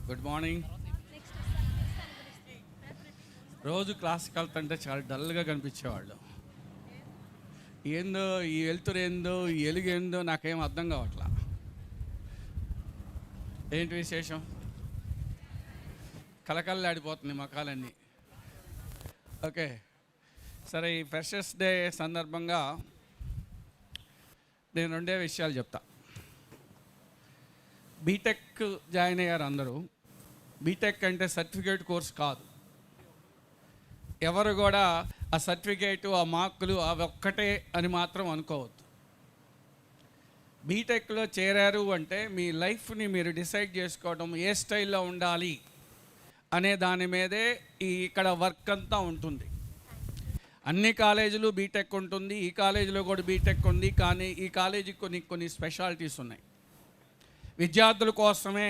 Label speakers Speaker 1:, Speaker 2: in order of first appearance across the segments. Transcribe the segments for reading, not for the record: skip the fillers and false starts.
Speaker 1: Good morning. రోజు క్లాస్కి వెళ్తుంటే చాలా డల్గా కనిపించేవాళ్ళు. ఏందో ఈ వెళ్తురు ఏందో ఈ ఎలుగు ఏందో నాకేం అర్థం కావట్లా. ఏంటి విశేషం? కలకల్లాడిపోతుంది మకాలన్నీ. ఓకే, సరే. ఈ ఫ్రెషర్స్ డే సందర్భంగా నేను 2 విషయాలు చెప్తా. బీటెక్ జాయిన్ అయ్యారు అందరూ. బీటెక్ అంటే సర్టిఫికేట్ కోర్స్ కాదు. ఎవరు కూడా ఆ సర్టిఫికేటు, ఆ మార్కులు అవి ఒక్కటే అని మాత్రం అనుకోవద్దు. బీటెక్లో చేరారు అంటే మీ లైఫ్ని మీరు డిసైడ్ చేసుకోవడం, ఏ స్టైల్లో ఉండాలి అనే దాని మీదే ఇక్కడ వర్క్ అంతా ఉంటుంది. అన్ని కాలేజీలు బీటెక్ ఉంటుంది, ఈ కాలేజీలో కూడా బీటెక్ ఉంది. కానీ ఈ కాలేజీకి కొన్ని స్పెషాలిటీస్ ఉన్నాయి. విద్యార్థుల కోసమే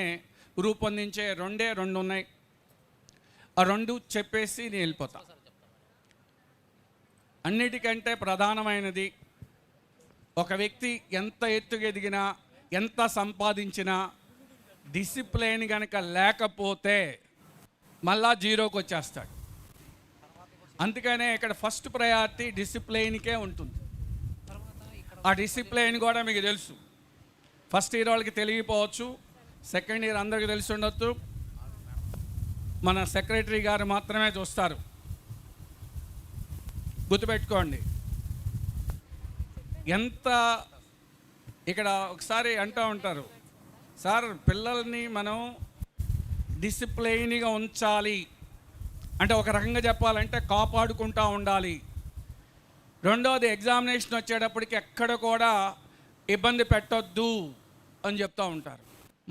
Speaker 1: రూపొందించే 2 ఉన్నాయి. ఆ 2 చెప్పేసి నేను వెళ్ళిపోతా. అన్నిటికంటే ప్రధానమైనది, ఒక వ్యక్తి ఎంత ఎత్తుకు ఎదిగినా, ఎంత సంపాదించినా డిసిప్లిన్ కనుక లేకపోతే మళ్ళా జీరోకి వచ్చేస్తాడు. అందుకనే ఇక్కడ ఫస్ట్ ప్రయారిటీ డిసిప్లిన్కే ఉంటుంది. ఆ డిసిప్లిన్ కూడా మీకు తెలుసు. ఫస్ట్ ఇయర్ వాళ్ళకి తెలియకపోవచ్చు, సెకండ్ ఇయర్ అందరికీ తెలిసి ఉండొచ్చు. మన సెక్రటరీ గారు మాత్రమే చూస్తారు. గుర్తుపెట్టుకోండి. ఎంత ఇక్కడ ఒకసారి అంటూ ఉంటారు, సార్ పిల్లల్ని మనం డిసిప్లైన్గా ఉంచాలి అంటే, ఒక రకంగా చెప్పాలంటే కాపాడుకుంటూ ఉండాలి. రెండోది, ఎగ్జామినేషన్ వచ్చేటప్పటికి ఎక్కడ కూడా ఇబ్బంది పెట్టొద్దు అని చెప్తూ ఉంటారు.